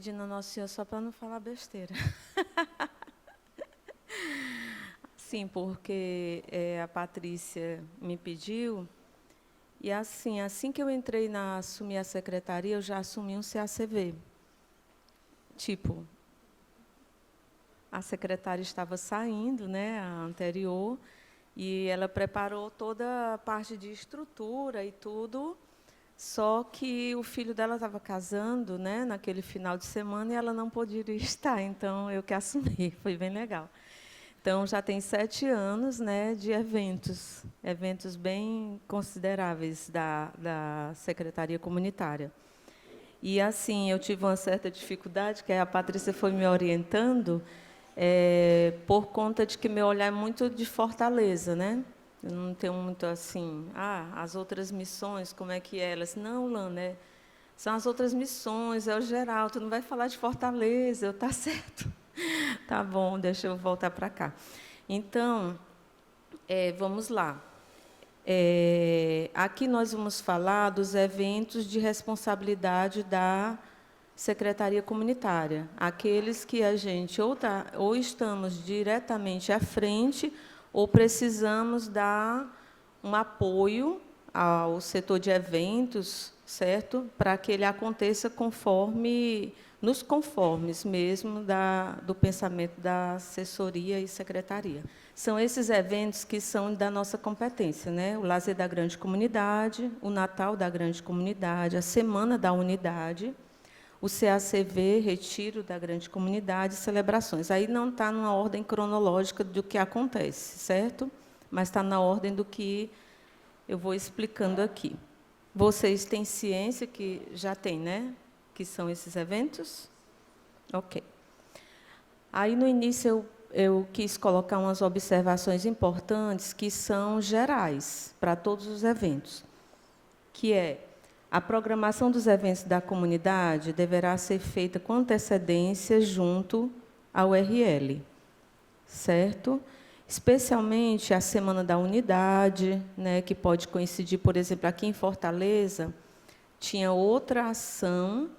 pedindo ao Nosso Senhor só para não falar besteira. Sim, porque a Patrícia me pediu, e assim que eu entrei assumir a secretaria, eu já assumi um CACV. Tipo, a secretária estava saindo, né, a anterior, e ela preparou toda a parte de estrutura e tudo, só que o filho dela estava casando, né, naquele final de semana, e ela não poderia estar, então eu que assumi, foi bem legal. Então, já tem 7 anos, né, de eventos bem consideráveis da Secretaria Comunitária. E, assim, eu tive uma certa dificuldade, que a Patrícia foi me orientando, por conta de que meu olhar é muito de Fortaleza, né? Eu não tenho muito, assim, as outras missões, como é que é? Elas, não, Lana, são as outras missões, é o geral, tu não vai falar de Fortaleza, eu, tá certo. Tá bom, deixa eu voltar para cá. Então, vamos lá. Aqui nós vamos falar dos eventos de responsabilidade da Secretaria Comunitária, aqueles que a gente ou estamos diretamente à frente ou precisamos dar um apoio ao setor de eventos, certo? Para que ele aconteça nos conformes mesmo do pensamento da assessoria e secretaria. São esses eventos que são da nossa competência, né? O Lazer da Grande Comunidade, o Natal da Grande Comunidade, a Semana da Unidade, o CACV, Retiro da Grande Comunidade, celebrações. Aí não está numa ordem cronológica do que acontece, certo? Mas está na ordem do que eu vou explicando aqui. Vocês têm ciência que já tem, né? Que são esses eventos? Ok. Aí, no início, eu quis colocar umas observações importantes que são gerais para todos os eventos, que é a programação dos eventos da comunidade deverá ser feita com antecedência junto ao URL, certo? Especialmente a Semana da Unidade, né, que pode coincidir, por exemplo, aqui em Fortaleza, tinha outra ação,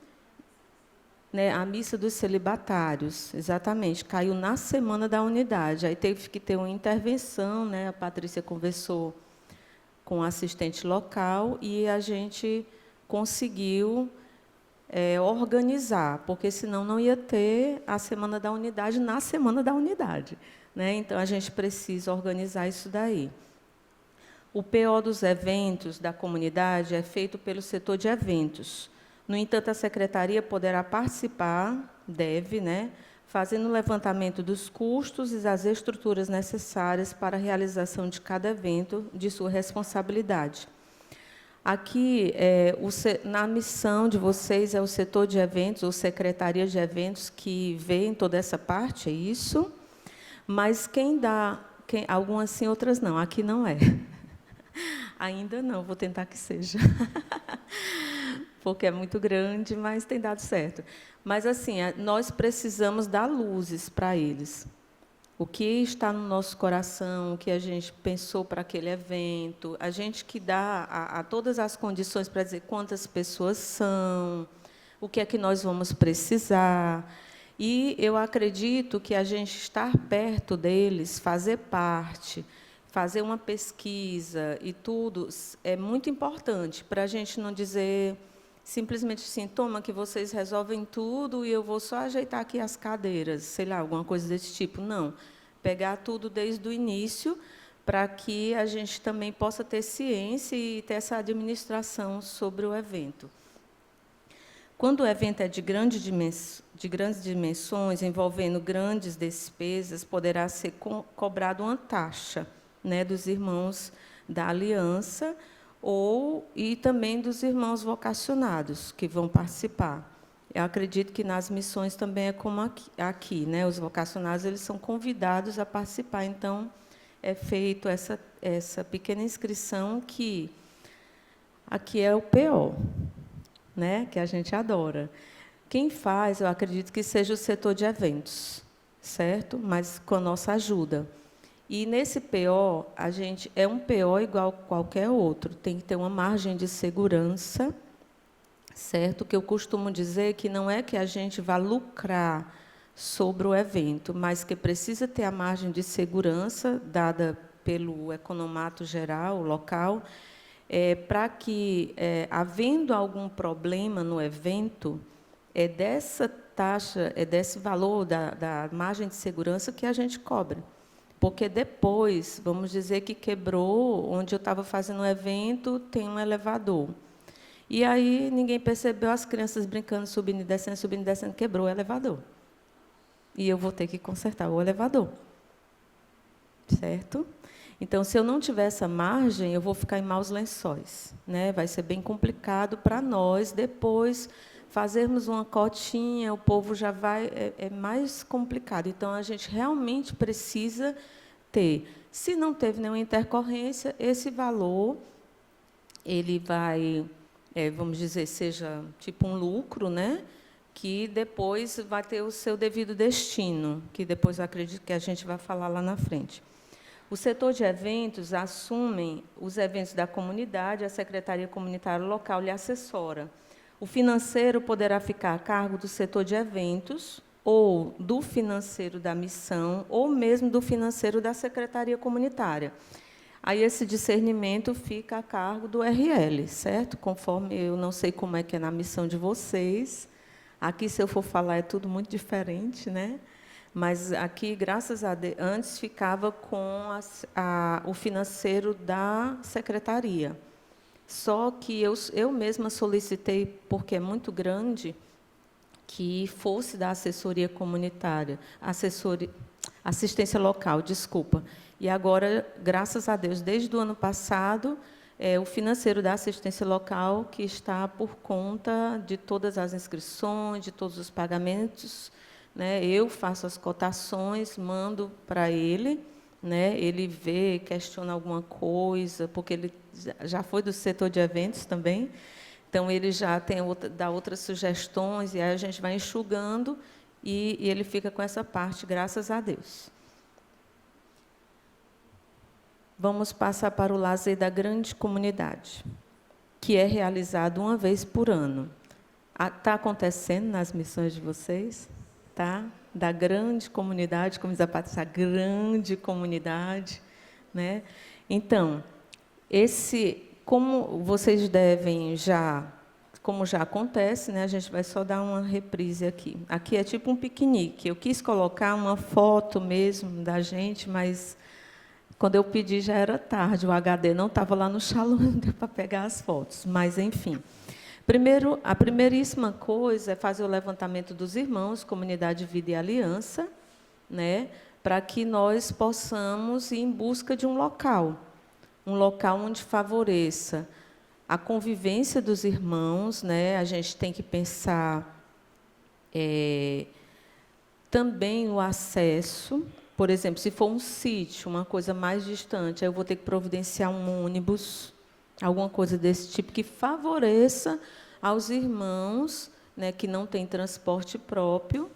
né, a Missa dos Celibatários, exatamente, caiu na Semana da Unidade. Aí teve que ter uma intervenção, né, a Patrícia conversou com o assistente local e a gente conseguiu organizar, porque senão não ia ter a Semana da Unidade na Semana da Unidade, né? Então, a gente precisa organizar isso daí. O PO dos eventos da comunidade é feito pelo setor de eventos. No entanto, a secretaria poderá participar, deve, né, fazendo o levantamento dos custos e das estruturas necessárias para a realização de cada evento de sua responsabilidade. Aqui, na missão de vocês, é o setor de eventos, ou secretaria de eventos, que vê em toda essa parte, é isso? Mas algumas sim, outras não. Aqui não é. Ainda não, vou tentar que seja. Porque é muito grande, mas tem dado certo. Mas, assim, nós precisamos dar luzes para eles. O que está no nosso coração, o que a gente pensou para aquele evento, a gente que dá a todas as condições para dizer quantas pessoas são, o que é que nós vamos precisar. E eu acredito que a gente estar perto deles, fazer parte, fazer uma pesquisa e tudo, é muito importante para a gente não dizer simplesmente assim, toma, que vocês resolvem tudo e eu vou só ajeitar aqui as cadeiras, sei lá, alguma coisa desse tipo. Não, pegar tudo desde o início para que a gente também possa ter ciência e ter essa administração sobre o evento. Quando o evento é de grandes dimensões, envolvendo grandes despesas, poderá ser cobrada uma taxa, né, dos irmãos da aliança e também dos irmãos vocacionados que vão participar. Eu acredito que nas missões também é como aqui, né? Os vocacionados eles são convidados a participar. Então, é feito essa pequena inscrição que aqui é o PO, né? Que a gente adora. Quem faz, eu acredito que seja o setor de eventos, certo? Mas com a nossa ajuda. E nesse PO, é um PO igual a qualquer outro, tem que ter uma margem de segurança, certo? Que eu costumo dizer que não é que a gente vá lucrar sobre o evento, mas que precisa ter a margem de segurança dada pelo economato geral, local, para que, havendo algum problema no evento, é dessa taxa, é desse valor da margem de segurança que a gente cobra. Porque depois, vamos dizer que quebrou, onde eu estava fazendo um evento, tem um elevador. E aí ninguém percebeu, as crianças brincando, subindo e descendo, quebrou o elevador. E eu vou ter que consertar o elevador. Certo? Então, se eu não tiver essa margem, eu vou ficar em maus lençóis, né? Vai ser bem complicado para nós depois fazermos uma cotinha, o povo já vai, é mais complicado. Então, a gente realmente precisa ter. Se não teve nenhuma intercorrência, esse valor ele vai, vamos dizer, seja tipo um lucro, né? Que depois vai ter o seu devido destino, que depois eu acredito que a gente vai falar lá na frente. O setor de eventos assume os eventos da comunidade, a Secretaria Comunitária Local lhe assessora. O financeiro poderá ficar a cargo do setor de eventos, ou do financeiro da missão, ou mesmo do financeiro da Secretaria Comunitária. Aí esse discernimento fica a cargo do RL, certo? Conforme eu não sei como é que é na missão de vocês. Aqui, se eu for falar, é tudo muito diferente, né? Mas aqui, graças a Deus, antes ficava com o financeiro da secretaria. Só que eu mesma solicitei, porque é muito grande, que fosse da assessoria comunitária, assistência local, desculpa. E agora, graças a Deus, desde o ano passado, o financeiro da assistência local que está por conta de todas as inscrições, de todos os pagamentos, né? Eu faço as cotações, mando para ele, né? Ele vê, questiona alguma coisa, porque ele já foi do setor de eventos também, então ele já dá outras sugestões, e aí a gente vai enxugando, e ele fica com essa parte, graças a Deus. Vamos passar para o lazer da grande comunidade, que é realizado uma vez por ano. Está acontecendo nas missões de vocês? Tá? Da grande comunidade, como diz a Patrícia, grande comunidade, né? Então, como vocês devem como já acontece, né? A gente vai só dar uma reprise aqui. Aqui é tipo um piquenique. Eu quis colocar uma foto mesmo da gente, mas quando eu pedi já era tarde, o HD não estava lá no Shalom, não deu para pegar as fotos, mas enfim. Primeiro, a primeiríssima coisa é fazer o levantamento dos irmãos, comunidade, vida e aliança, né, para que nós possamos ir em busca de um local onde favoreça a convivência dos irmãos, né. A gente tem que pensar também o acesso. Por exemplo, se for um sítio, uma coisa mais distante, aí eu vou ter que providenciar um ônibus, alguma coisa desse tipo, que favoreça aos irmãos, né, que não têm transporte próprio,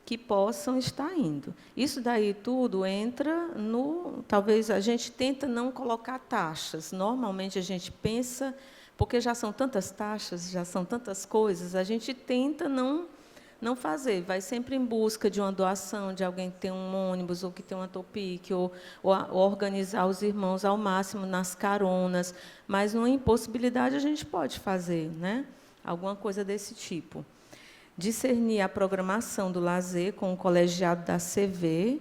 que possam estar indo. Isso daí tudo entra no... Talvez a gente tenta não colocar taxas. Normalmente a gente pensa, porque já são tantas taxas, já são tantas coisas, a gente tenta não fazer, vai sempre em busca de uma doação, de alguém que tem um ônibus, ou que tem uma topique, ou organizar os irmãos ao máximo nas caronas, mas numa impossibilidade a gente pode fazer, né? Alguma coisa desse tipo. Discernir a programação do lazer com o colegiado da CV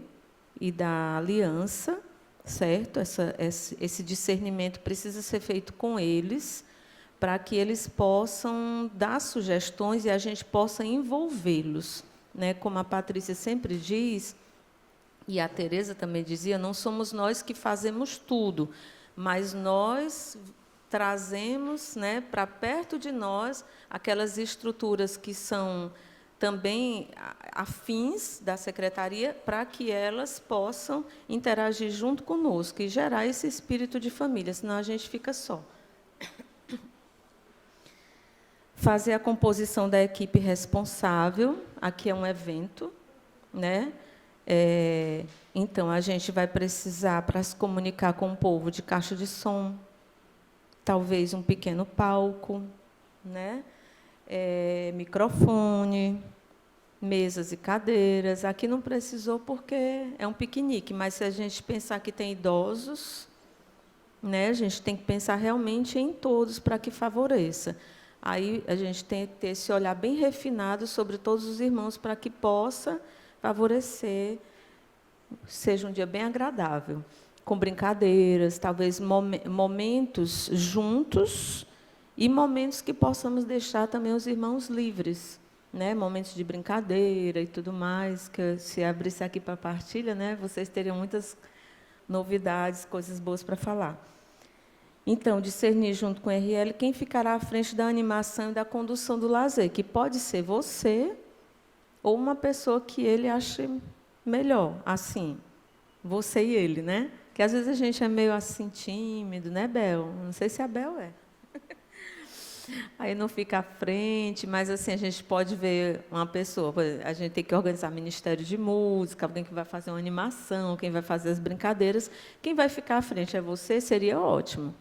e da Aliança, certo? Esse discernimento precisa ser feito com eles, para que eles possam dar sugestões e a gente possa envolvê-los, né? Como a Patrícia sempre diz, e a Tereza também dizia, não somos nós que fazemos tudo, mas nós trazemos, né, para perto de nós aquelas estruturas que são também afins da secretaria, para que elas possam interagir junto conosco e gerar esse espírito de família, senão a gente fica só. Fazer a composição da equipe responsável, aqui é um evento, né? Então, a gente vai precisar, para se comunicar com o povo, de caixa de som, talvez um pequeno palco, né? microfone, mesas e cadeiras. Aqui não precisou porque é um piquenique, mas se a gente pensar que tem idosos, né, a gente tem que pensar realmente em todos para que favoreça. Aí a gente tem que ter esse olhar bem refinado sobre todos os irmãos para que possa favorecer, seja um dia bem agradável, com brincadeiras, talvez momentos juntos e momentos que possamos deixar também os irmãos livres, né? Momentos de brincadeira e tudo mais, que se abrisse aqui para partilha, né, vocês teriam muitas novidades, coisas boas para falar. Então, discernir junto com o RL quem ficará à frente da animação e da condução do lazer, que pode ser você ou uma pessoa que ele ache melhor, assim, você e ele, né? Que às vezes a gente é meio assim tímido, né, Bel? Não sei se a Bel é. Aí não fica à frente, mas assim a gente pode ver uma pessoa, a gente tem que organizar ministério de música, alguém que vai fazer uma animação, quem vai fazer as brincadeiras, quem vai ficar à frente é você, seria ótimo.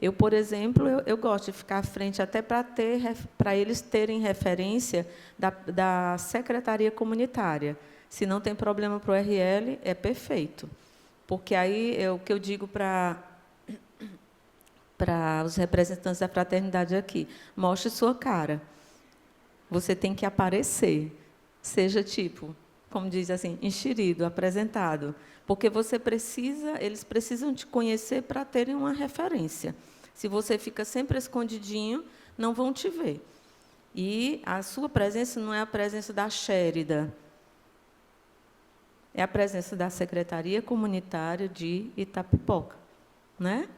Eu, por exemplo, eu gosto de ficar à frente até para eles terem referência da secretaria comunitária. Se não tem problema para o RL, é perfeito. Porque aí é o que eu digo para os representantes da fraternidade aqui. Mostre sua cara. Você tem que aparecer. Seja tipo, como diz assim, enxerido, apresentado. Porque eles precisam te conhecer para terem uma referência. Se você fica sempre escondidinho, não vão te ver. E a sua presença não é a presença da Chérida, é a presença da Secretaria Comunitária de Itapipoca, né?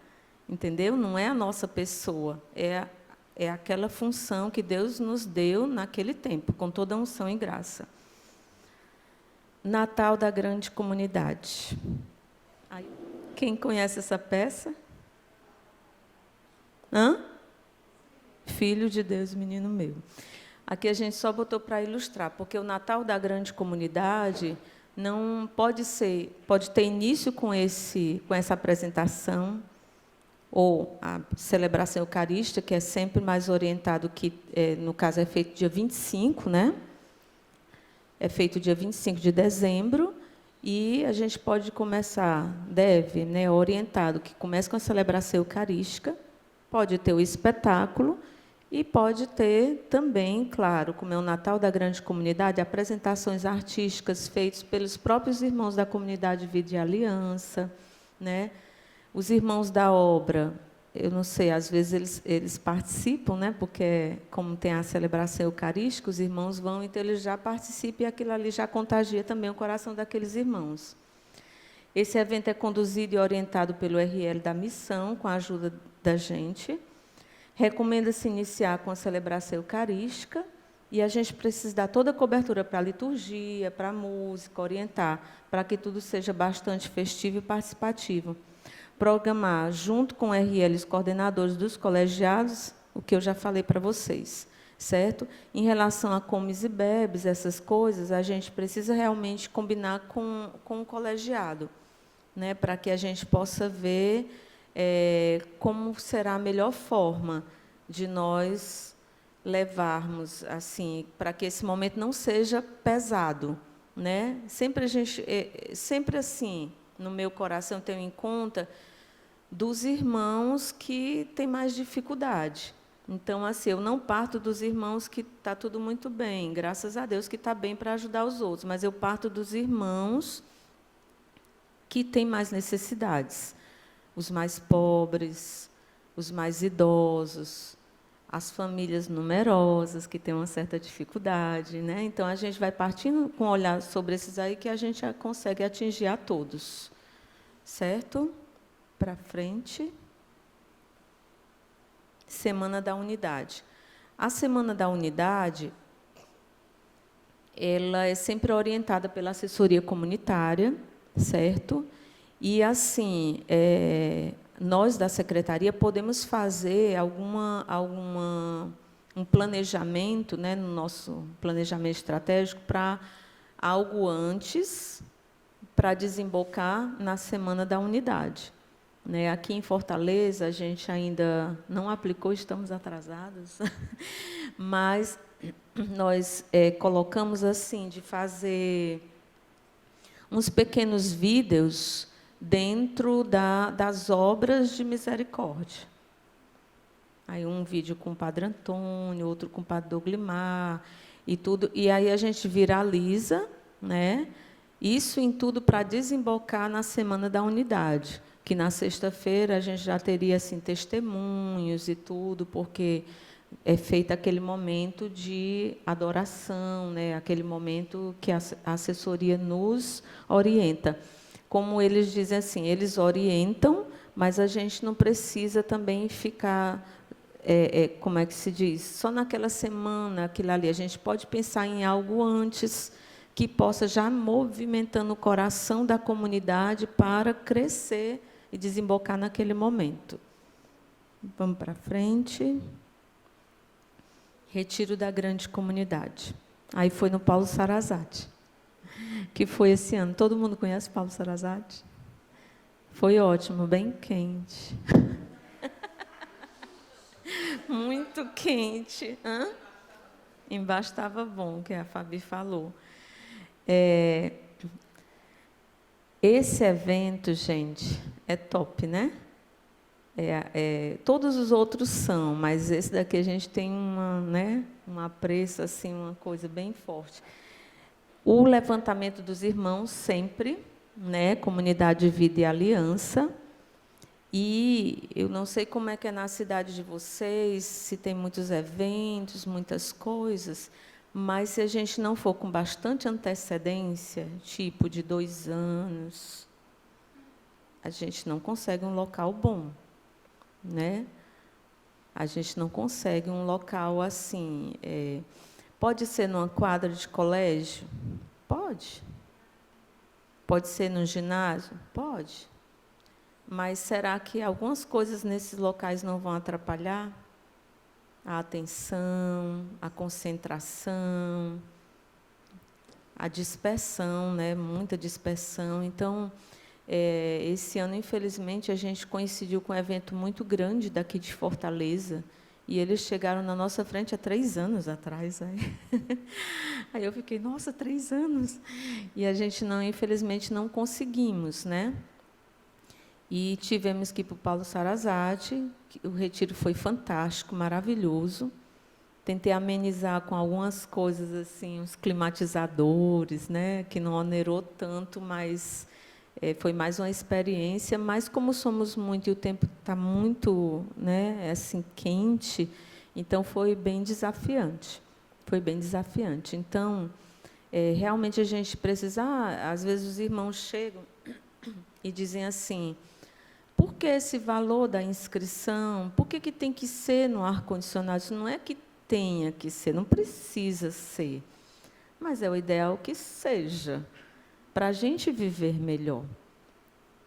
Entendeu? Não é a nossa pessoa, é aquela função que Deus nos deu naquele tempo, com toda a unção e graça. Natal da Grande Comunidade. Quem conhece essa peça? Hã? Filho de Deus, menino meu. Aqui a gente só botou para ilustrar, porque o Natal da Grande Comunidade não pode ter início com essa apresentação, ou a celebração eucarística, que é sempre mais orientado, no caso é feito dia 25, né? É feito dia 25 de dezembro, e a gente pode começar, né, orientado, que começa com a celebração eucarística, pode ter o espetáculo, e pode ter também, claro, como é o Natal da Grande Comunidade, apresentações artísticas feitas pelos próprios irmãos da comunidade Vida e Aliança, né? Os irmãos da obra, eu não sei, às vezes eles participam, né? Porque, como tem a celebração eucarística, os irmãos vão, então eles já participam, e aquilo ali já contagia também o coração daqueles irmãos. Esse evento é conduzido e orientado pelo RL da Missão, com a ajuda da gente. Recomenda-se iniciar com a celebração eucarística, e a gente precisa dar toda a cobertura para a liturgia, para a música, orientar, para que tudo seja bastante festivo e participativo. Programar, junto com o RL, os coordenadores dos colegiados, o que eu já falei para vocês, certo? Em relação a comes e bebes, essas coisas, a gente precisa realmente combinar com o colegiado, né, para que a gente possa ver como será a melhor forma de nós levarmos, assim, para que esse momento não seja pesado, né? Sempre assim, no meu coração, tenho em conta dos irmãos que têm mais dificuldade. Então, assim, eu não parto dos irmãos que está tudo muito bem, graças a Deus que está bem para ajudar os outros, mas eu parto dos irmãos que têm mais necessidades. Os mais pobres, os mais idosos, as famílias numerosas, que têm uma certa dificuldade, né? Então, a gente vai partindo com um olhar sobre esses aí, que a gente já consegue atingir a todos. Certo? Para frente. Semana da Unidade. A Semana da Unidade, ela é sempre orientada pela assessoria comunitária, certo? E, assim, nós, da secretaria, podemos fazer um planejamento, né, no nosso planejamento estratégico, para algo antes, para desembocar na Semana da Unidade. Né? Aqui em Fortaleza, a gente ainda não aplicou, estamos atrasados, Mas nós colocamos assim, de fazer uns pequenos vídeos dentro das obras de misericórdia. Aí um vídeo com o Padre Antônio, outro com o Padre Doglimar, e tudo. E aí a gente viraliza, né? Isso em tudo para desembocar na Semana da Unidade, que na sexta-feira a gente já teria assim, testemunhos e tudo, porque é feito aquele momento de adoração, né? Aquele momento que a assessoria nos orienta. Como eles dizem assim, eles orientam, mas a gente não precisa também ficar, como é que se diz, só naquela semana, aquilo ali. A gente pode pensar em algo antes, que possa já movimentando o coração da comunidade para crescer e desembocar naquele momento. Vamos para frente. Retiro da grande comunidade. Aí foi no Paulo Sarazate, que foi esse ano. Todo mundo conhece Paulo Sarazate? Foi ótimo, bem quente. Muito quente. Hã? Embaixo estava bom, que a Fabi falou. Esse evento, gente, é top, né? Todos os outros são, mas esse daqui a gente tem um apreço, assim, uma coisa bem forte. O levantamento dos irmãos, sempre, né? Comunidade Vida e Aliança. E eu não sei como é que é na cidade de vocês, se tem muitos eventos, muitas coisas, mas se a gente não for com bastante antecedência, tipo de 2 anos, a gente não consegue um local bom, né? A gente não consegue um local assim. Pode ser numa quadra de colégio? Pode. Pode ser num ginásio? Pode. Mas será que algumas coisas nesses locais não vão atrapalhar? A atenção, a concentração, a dispersão, né? Muita dispersão. Então, esse ano, infelizmente, a gente coincidiu com um evento muito grande daqui de Fortaleza, e eles chegaram na nossa frente há 3 anos atrás. Aí eu fiquei, nossa, 3 anos! E a gente, infelizmente, não conseguimos, né? E tivemos que ir para o Paulo Sarazate, o retiro foi fantástico, maravilhoso. Tentei amenizar com algumas coisas, assim, uns climatizadores, né, que não onerou tanto, mas foi mais uma experiência. Mas como somos muito e o tempo está muito, né, assim, quente, então foi bem desafiante. Foi bem desafiante. Então, realmente a gente precisa. Às vezes os irmãos chegam e dizem assim: por que esse valor da inscrição? Por que tem que ser no ar-condicionado? Isso não é que tenha que ser, não precisa ser. Mas é o ideal que seja, para a gente viver melhor.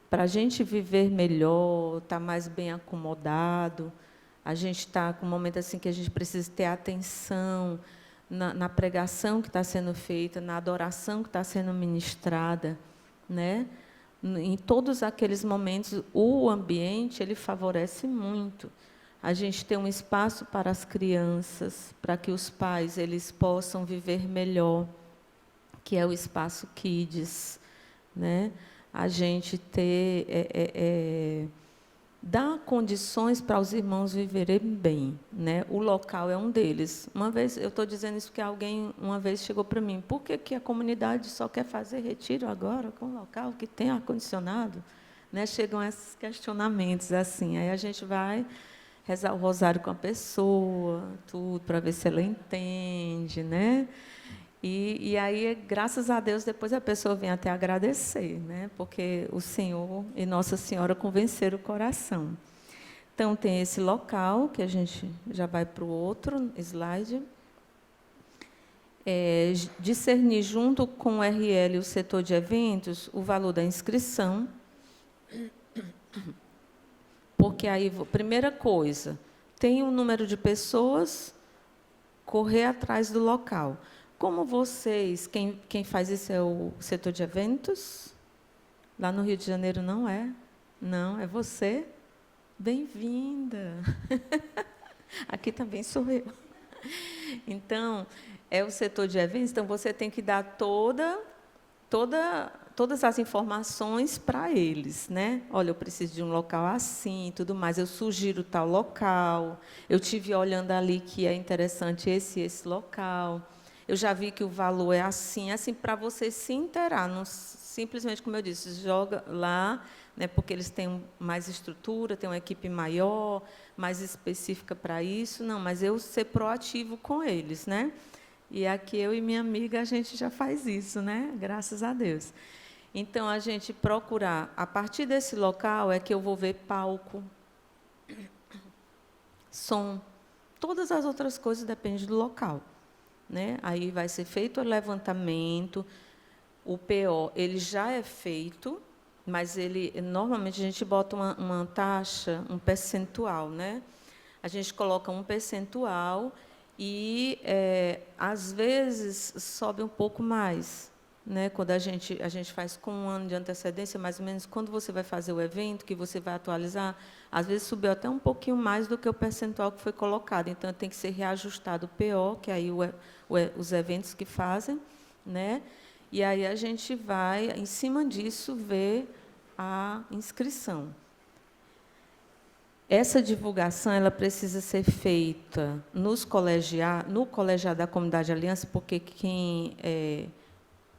Para a gente viver melhor, estar mais bem acomodado, a gente está com um momento assim que a gente precisa ter atenção na pregação que está sendo feita, na adoração que está sendo ministrada, né? Em todos aqueles momentos, o ambiente ele favorece muito. A gente tem um espaço para as crianças, para que os pais eles possam viver melhor, que é o espaço Kids, né? A gente dar condições para os irmãos viverem bem, né? O local é um deles. Uma vez, eu estou dizendo isso porque alguém uma vez chegou para mim: por que a comunidade só quer fazer retiro agora com um local que tem ar-condicionado? Né? Chegam esses questionamentos assim. Aí a gente vai rezar o rosário com a pessoa, tudo, para ver se ela entende, né? E aí, graças a Deus, depois a pessoa vem até agradecer, né? Porque o Senhor e Nossa Senhora convenceram o coração. Então, tem esse local, que a gente já vai para o outro slide. Discernir, junto com o RL e o setor de eventos, o valor da inscrição. Porque aí, primeira coisa, tem um número de pessoas, correr atrás do local. Como vocês, quem faz isso é o setor de eventos? Lá no Rio de Janeiro não é? Não, é você? Bem-vinda! Aqui também sou eu. Então, é o setor de eventos, então você tem que dar todas as informações para eles, né? Olha, eu preciso de um local assim, e tudo mais. Eu sugiro tal local. Eu tive olhando ali que é interessante esse local. Eu já vi que o valor é assim para você se inteirar, não simplesmente como eu disse, joga lá, né? Porque eles têm mais estrutura, têm uma equipe maior, mais específica para isso. Não, mas eu ser proativo com eles, né? E aqui eu e minha amiga, a gente já faz isso, né? Graças a Deus. Então, a gente procurar, a partir desse local é que eu vou ver palco, som, todas as outras coisas dependem do local, né? Aí vai ser feito o levantamento, o PO, ele já é feito, mas ele, normalmente, a gente bota uma taxa, um percentual, né? A gente coloca um percentual e, às vezes, sobe um pouco mais, né? Quando a gente faz com um ano de antecedência, mais ou menos, quando você vai fazer o evento, que você vai atualizar, às vezes subiu até um pouquinho mais do que o percentual que foi colocado. Então, tem que ser reajustado o PO, que aí os eventos que fazem, né? E aí a gente vai, em cima disso, ver a inscrição. Essa divulgação ela precisa ser feita no colegiado da Comunidade Aliança, porque quem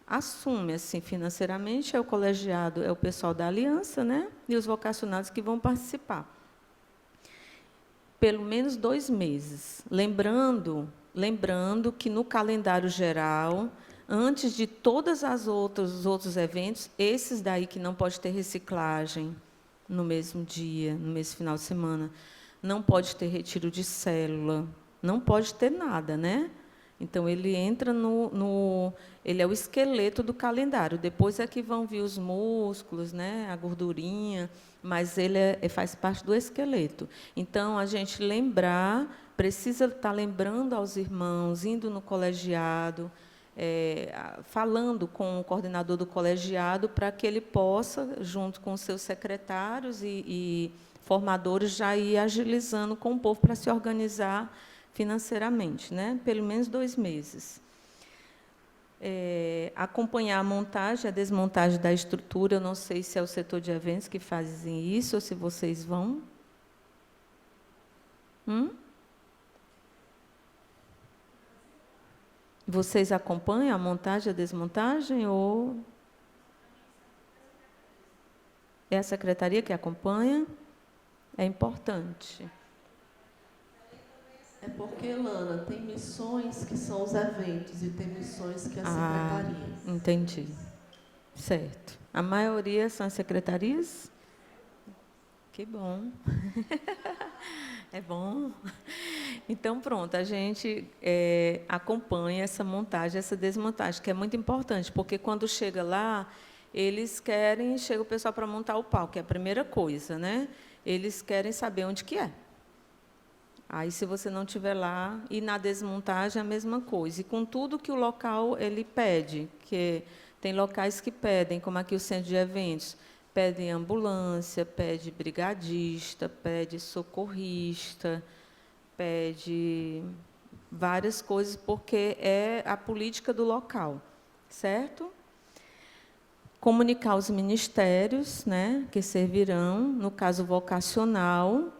assume assim financeiramente é o colegiado, é o pessoal da Aliança, né? E os vocacionados que vão participar. Pelo menos 2 meses. Lembrando que no calendário geral, antes de todas os outros eventos, esses daí que não pode ter reciclagem no mesmo dia, no mesmo final de semana, não pode ter retiro de célula, não pode ter nada, né? Então, ele entra ele é o esqueleto do calendário. Depois é que vão vir os músculos, né, a gordurinha, mas ele faz parte do esqueleto. Então, a gente precisa estar lembrando aos irmãos, indo no colegiado, falando com o coordenador do colegiado para que ele possa, junto com os seus secretários e formadores, já ir agilizando com o povo para se organizar financeiramente, né? Pelo menos 2 meses. Acompanhar a montagem, a desmontagem da estrutura. Eu não sei se é o setor de eventos que fazem isso ou se vocês vão. Vocês acompanham a montagem, a desmontagem ou é a secretaria que acompanha? É importante. É porque, Lana, tem missões que são os eventos e tem missões que é a secretaria. Entendi. Certo. A maioria são as secretarias? Que bom. É bom. Então, pronto, a gente acompanha essa montagem, essa desmontagem, que é muito importante, porque quando chega lá, chega o pessoal para montar o palco, que é a primeira coisa, né? Eles querem saber onde que é. Aí, se você não estiver lá, e na desmontagem a mesma coisa. E com tudo que o local ele pede, que tem locais que pedem, como aqui o centro de eventos, pedem ambulância, pede brigadista, pede socorrista, pede várias coisas, porque é a política do local, certo? Comunicar os ministérios, né, que servirão, no caso vocacional,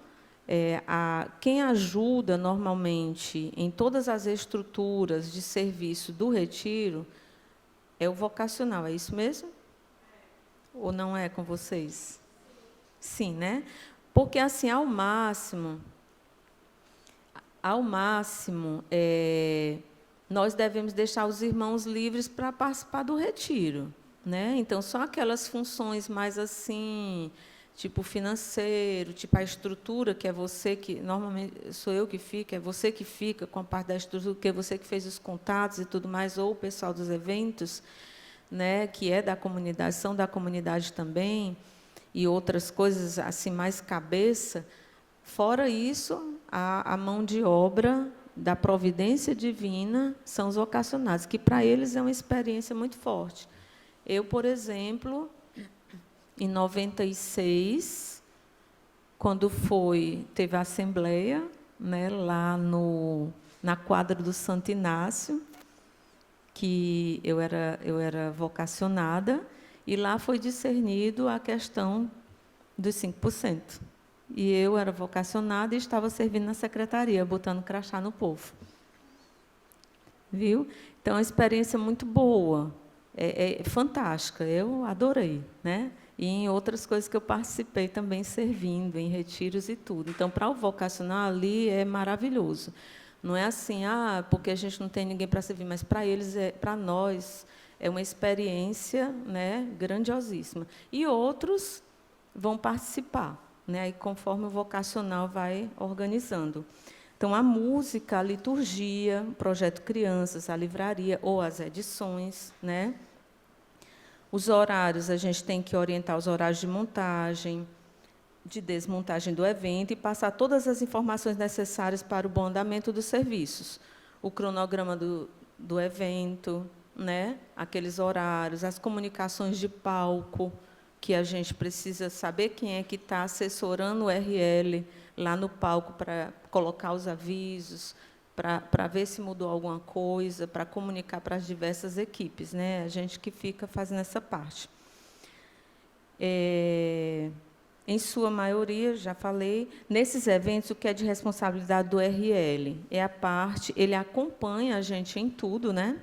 quem ajuda normalmente em todas as estruturas de serviço do retiro é o vocacional, é isso mesmo? Ou não é com vocês? Sim, né? Porque, assim, ao máximo, nós devemos deixar os irmãos livres para participar do retiro, né? Então, só aquelas funções mais assim, tipo financeiro, tipo a estrutura, que é você que, normalmente sou eu que fico, é você que fica com a parte da estrutura, que é você que fez os contatos e tudo mais, ou o pessoal dos eventos, né, que é da comunidade, são da comunidade também, e outras coisas assim mais cabeça. Fora isso, a mão de obra da providência divina são os vocacionados, que para eles é uma experiência muito forte. Eu, por exemplo, em 96, quando teve a assembleia, né, lá no na quadra do Santo Inácio, que eu era vocacionada, e lá foi discernido a questão dos 5%. E eu era vocacionada e estava servindo na secretaria, botando crachá no povo. Viu? Então, é uma experiência muito boa, é fantástica, eu adorei, né? E em outras coisas que eu participei também, servindo, em retiros e tudo. Então, para o vocacional ali é maravilhoso. Não é assim, porque a gente não tem ninguém para servir, mas para eles, para nós, é uma experiência, né, grandiosíssima. E outros vão participar, né, e conforme o vocacional vai organizando. Então, a música, a liturgia, o projeto Crianças, a livraria ou as edições, né? Os horários, a gente tem que orientar os horários de montagem, de desmontagem do evento e passar todas as informações necessárias para o bom andamento dos serviços. O cronograma do evento, né? Aqueles horários, as comunicações de palco, que a gente precisa saber quem é que está assessorando o RL lá no palco para colocar os avisos, para ver se mudou alguma coisa, para comunicar para as diversas equipes, né? A gente que fica fazendo essa parte. Em sua maioria, já falei, nesses eventos, o que é de responsabilidade do RL? É a parte, ele acompanha a gente em tudo, né?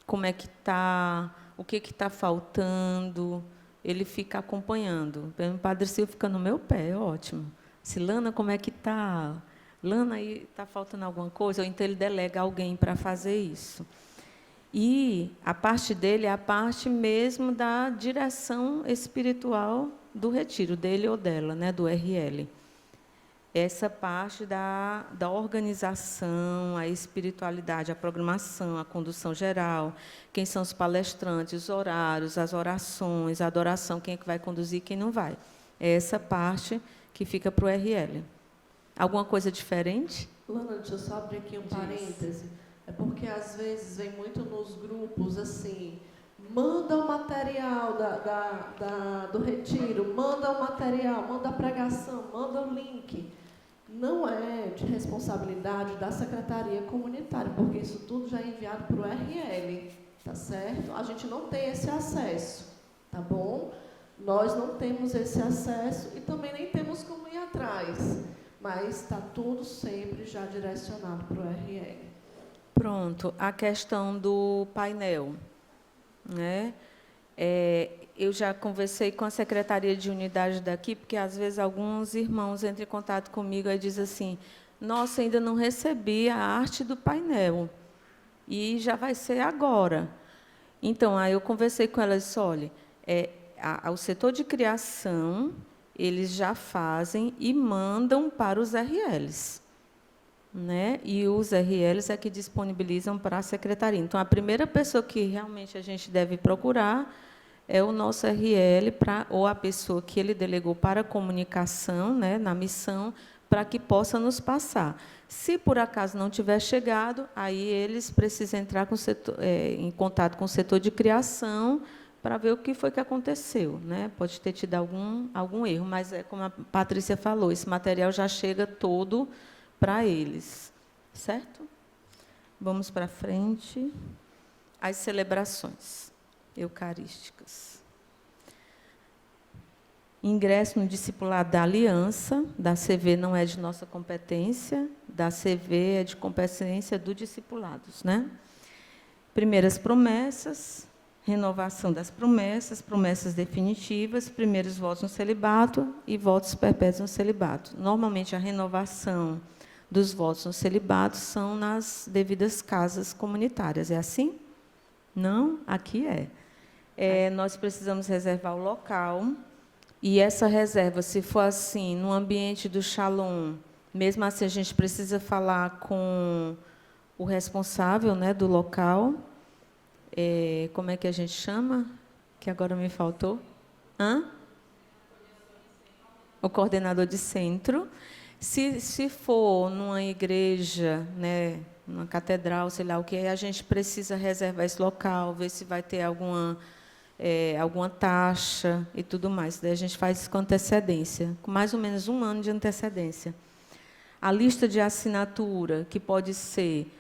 Como é que está, o que está faltando, ele fica acompanhando. O Padre Silvio fica no meu pé, é ótimo. Lana, como é que está? Lana, aí está faltando alguma coisa? Ou então ele delega alguém para fazer isso. E a parte dele é a parte mesmo da direção espiritual do retiro, dele ou dela, né, do RL. Essa parte da organização, a espiritualidade, a programação, a condução geral, quem são os palestrantes, os horários, as orações, a adoração, quem é que vai conduzir, quem não vai. É essa parte que fica para o RL. Alguma coisa diferente? Lana, deixa eu só abrir aqui um parêntese. É porque, às vezes, vem muito nos grupos, assim, manda o material do retiro, manda o material, manda a pregação, manda o link. Não é de responsabilidade da Secretaria Comunitária, porque isso tudo já é enviado para o RL, tá certo? A gente não tem esse acesso, tá bom? Nós não temos esse acesso e também nem temos como ir atrás, mas está tudo sempre já direcionado para o RL. Pronto, a questão do painel, né? Eu já conversei com a Secretaria de Unidade daqui, porque, às vezes, alguns irmãos entram em contato comigo e dizem assim, nossa, ainda não recebi a arte do painel, e já vai ser agora. Então, aí eu conversei com ela e disse, olha, o setor de criação, eles já fazem e mandam para os RLs. Né? E os RLs é que disponibilizam para a secretaria. Então, a primeira pessoa que realmente a gente deve procurar é o nosso RL, ou a pessoa que ele delegou para a comunicação, né, na missão, para que possa nos passar. Se, por acaso, não tiver chegado, aí eles precisam entrar em contato com o setor de criação para ver o que foi que aconteceu. Né? Pode ter tido algum erro, mas, como a Patrícia falou, esse material já chega todo para eles, certo? Vamos para frente. As celebrações eucarísticas. Ingresso no discipulado da Aliança, da CV não é de nossa competência, da CV é de competência do discipulados, né? Primeiras promessas, renovação das promessas, promessas definitivas, primeiros votos no celibato e votos perpétuos no celibato. Normalmente, a renovação dos votos no celibato são nas devidas casas comunitárias. É assim? Não? Aqui é. Nós precisamos reservar o local, e essa reserva, se for assim, no ambiente do Shalom, mesmo assim, a gente precisa falar com o responsável, né, do local. Como é que a gente chama? Que agora me faltou. O coordenador de centro. Se for numa igreja, né, numa catedral, sei lá o que, a gente precisa reservar esse local, ver se vai ter alguma taxa e tudo mais. Daí a gente faz isso com antecedência, com mais ou menos 1 ano de antecedência. A lista de assinatura, que pode ser,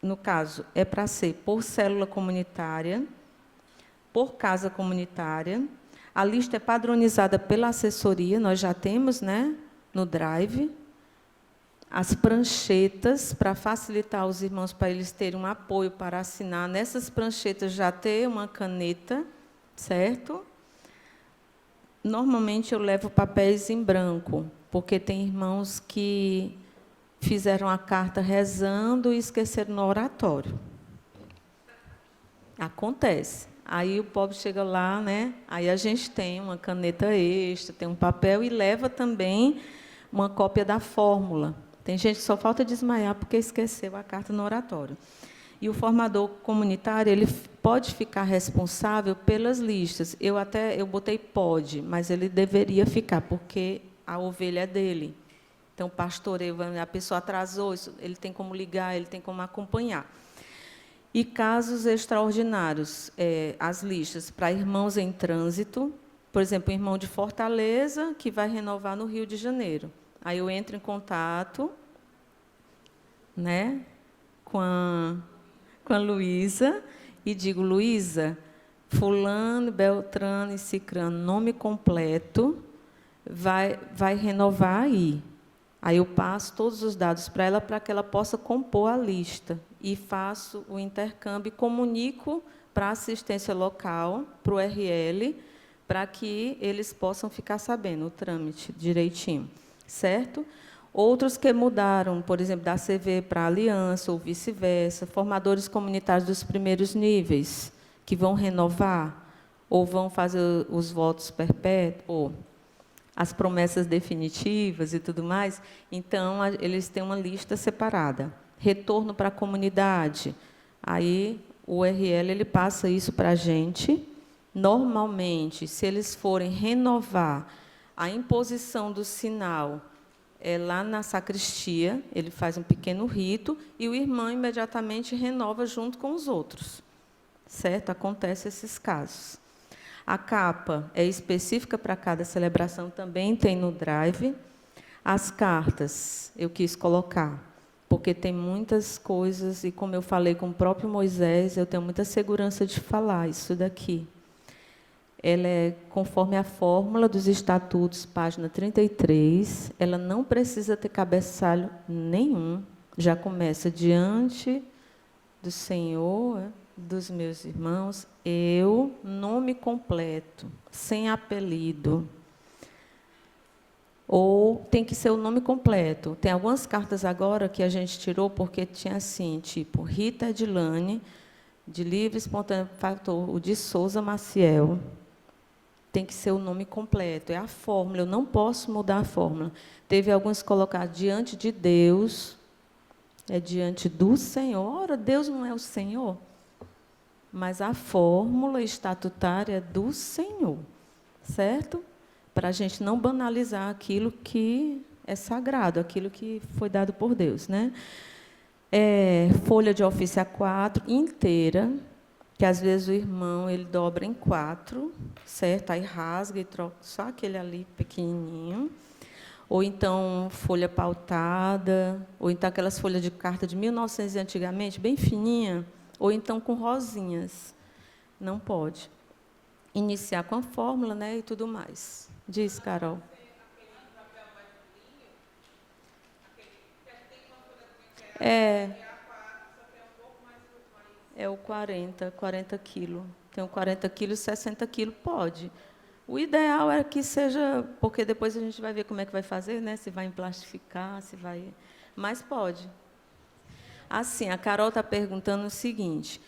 no caso, é para ser por célula comunitária, por casa comunitária. A lista é padronizada pela assessoria, nós já temos, né, no Drive. As pranchetas, para facilitar os irmãos, para eles terem um apoio para assinar. Nessas pranchetas já ter uma caneta, certo? Normalmente eu levo papéis em branco, porque tem irmãos que fizeram a carta rezando e esqueceram no oratório. Acontece. Aí o pobre chega lá, né? Aí a gente tem uma caneta extra, tem um papel e leva também uma cópia da fórmula. Tem gente que só falta desmaiar porque esqueceu a carta no oratório. E o formador comunitário, ele pode ficar responsável pelas listas. Eu botei pode, mas ele deveria ficar, porque a ovelha é dele. Então, pastoreio, a pessoa atrasou, ele tem como ligar, ele tem como acompanhar. E casos extraordinários, as listas para irmãos em trânsito, por exemplo, o irmão de Fortaleza, que vai renovar no Rio de Janeiro. Aí eu entro em contato, né, com a Luísa e digo, Luísa, fulano, Beltrano e Cicrano, nome completo, vai renovar aí. Aí eu passo todos os dados para ela, para que ela possa compor a lista. E faço o intercâmbio e comunico para a assistência local, para o RL, para que eles possam ficar sabendo o trâmite direitinho. Certo? Outros que mudaram, por exemplo, da CV para a Aliança, ou vice-versa, formadores comunitários dos primeiros níveis, que vão renovar, ou vão fazer os votos perpétuos, ou as promessas definitivas e tudo mais, então, eles têm uma lista separada. Retorno para a comunidade, aí o RL ele passa isso para a gente. Normalmente, se eles forem renovar a imposição do sinal lá na sacristia, ele faz um pequeno rito e o irmão imediatamente renova junto com os outros. Certo? Acontece esses casos. A capa é específica para cada celebração, também tem no Drive. As cartas, eu quis colocar, porque tem muitas coisas, e como eu falei com o próprio Moisés, eu tenho muita segurança de falar isso daqui. Ela é conforme a fórmula dos estatutos, página 33, ela não precisa ter cabeçalho nenhum, já começa diante do Senhor, dos meus irmãos, eu, nome completo, sem apelido. Ou tem que ser o nome completo. Tem algumas cartas agora que a gente tirou porque tinha assim, tipo, Rita Edilane, de livre e espontâneo fator, o de Souza Maciel. Tem que ser o nome completo, é a fórmula, eu não posso mudar a fórmula. Teve alguns colocados diante de Deus, é diante do Senhor. Ora, Deus não é o Senhor, mas a fórmula estatutária é do Senhor, certo? Para a gente não banalizar aquilo que é sagrado, aquilo que foi dado por Deus, né? Folha de ofício A4 inteira, que às vezes o irmão ele dobra em 4, certo? Aí rasga e troca só aquele ali pequenininho. Ou então folha pautada, ou então aquelas folhas de carta de 1900 antigamente, bem fininha, ou então com rosinhas. Não pode. Iniciar com a fórmula, né, e tudo mais. Diz, Carol. É o 40 quilos. Tem o 40 quilos, 60 quilos, pode. O ideal é que seja, porque depois a gente vai ver como é que vai fazer, né? Se vai emplastificar, se vai... Mas pode. Assim, a Carol está perguntando o seguinte,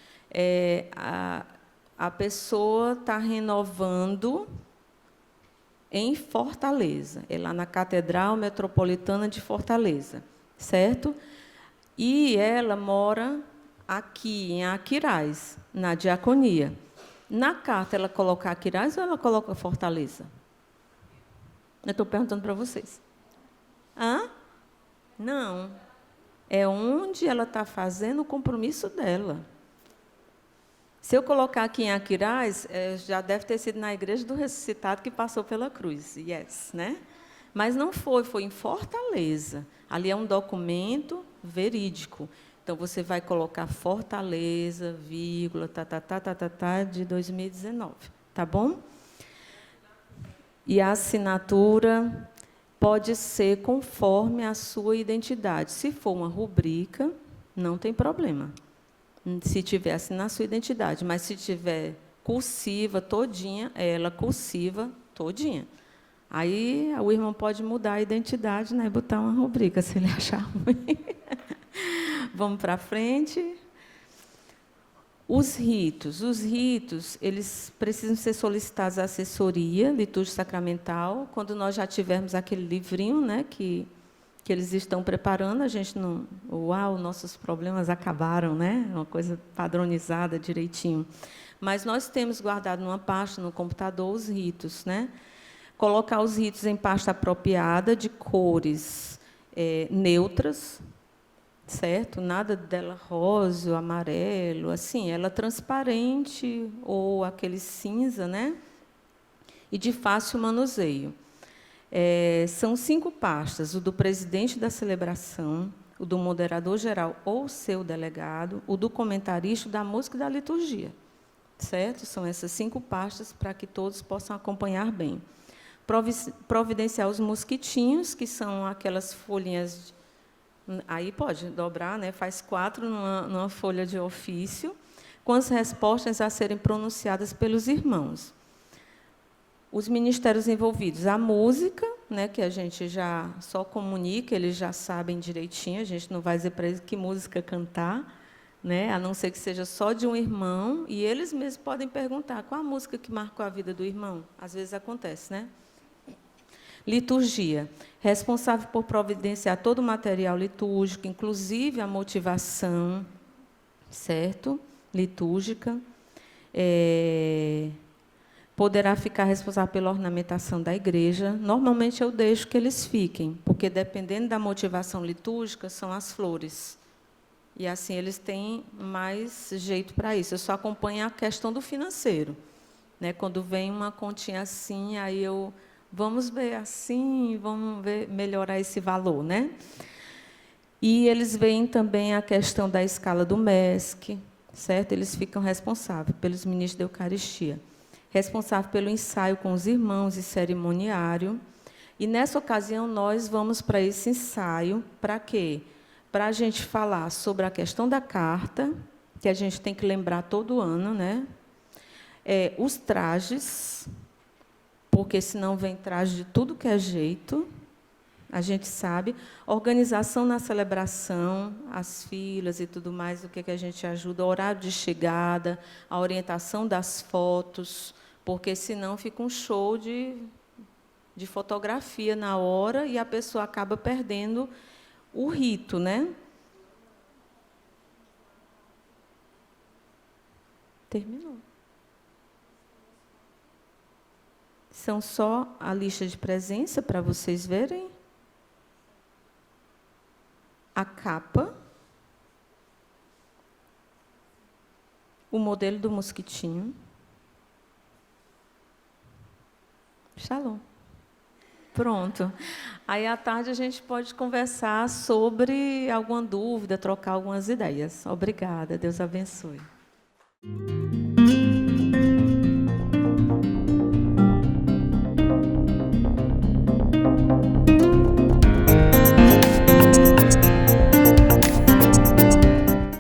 a pessoa está renovando em Fortaleza, é lá na Catedral Metropolitana de Fortaleza, certo? E ela mora aqui em Aquiraz, na diaconia. Na carta, ela coloca Aquiraz ou ela coloca Fortaleza? Eu estou perguntando para vocês. Hã? Não. É onde ela está fazendo o compromisso dela. Se eu colocar aqui em Aquiraz, já deve ter sido na Igreja do Ressuscitado que passou pela cruz. Yes, né? Mas não foi em Fortaleza. Ali é um documento verídico. Então, você vai colocar Fortaleza, vírgula, de 2019. Tá bom? E a assinatura pode ser conforme a sua identidade. Se for uma rubrica, não tem problema. Se tiver assim na sua identidade, mas se tiver cursiva todinha, ela cursiva todinha. Aí o irmão pode mudar a identidade, né, e botar uma rubrica, se ele achar ruim. Vamos para frente. Os ritos, eles precisam ser solicitados à assessoria litúrgica sacramental. Quando nós já tivermos aquele livrinho, né, que eles estão preparando, a gente não... Uau, nossos problemas acabaram, né? Uma coisa padronizada, direitinho. Mas nós temos guardado numa pasta, no computador, os ritos, né? Colocar os ritos em pasta apropriada, de cores neutras, certo? Nada dela rosa, amarelo, assim, ela transparente ou aquele cinza, né? E de fácil manuseio. São 5 pastas: o do presidente da celebração, o do moderador geral ou seu delegado, o do comentarista, da música e da liturgia. Certo? São essas 5 pastas para que todos possam acompanhar bem. Providenciar os mosquitinhos, que são aquelas folhinhas... Aí pode dobrar, né? Faz 4 numa folha de ofício, com as respostas a serem pronunciadas pelos irmãos. Os ministérios envolvidos, a música, né, que a gente já só comunica, eles já sabem direitinho, a gente não vai dizer para eles que música cantar, né, a não ser que seja só de um irmão, e eles mesmos podem perguntar qual a música que marcou a vida do irmão. Às vezes acontece, né? Liturgia, responsável por providenciar todo o material litúrgico, inclusive a motivação, certo? Litúrgica. Poderá ficar responsável pela ornamentação da igreja. Normalmente, eu deixo que eles fiquem, porque, dependendo da motivação litúrgica, são as flores. E, assim, eles têm mais jeito para isso. Eu só acompanho a questão do financeiro, né? Quando vem uma continha assim, aí eu... Vamos ver assim, vamos ver, melhorar esse valor, né? E eles veem também a questão da escala do MESC, certo? Eles ficam responsáveis pelos ministros da Eucaristia. Responsável pelo ensaio com os irmãos e cerimoniário. E, nessa ocasião, nós vamos para esse ensaio, para quê? Para a gente falar sobre a questão da carta, que a gente tem que lembrar todo ano, né? Os trajes, porque, senão, vem traje de tudo que é jeito, a gente sabe. Organização na celebração, as filas e tudo mais, o que a gente ajuda, o horário de chegada, a orientação das fotos, porque, senão, fica um show de fotografia na hora e a pessoa acaba perdendo o rito, né? Terminou. São só a lista de presença, para vocês verem. A capa. O modelo do mosquitinho. Shalom. Pronto. Aí, à tarde, a gente pode conversar sobre alguma dúvida, trocar algumas ideias. Obrigada. Deus abençoe.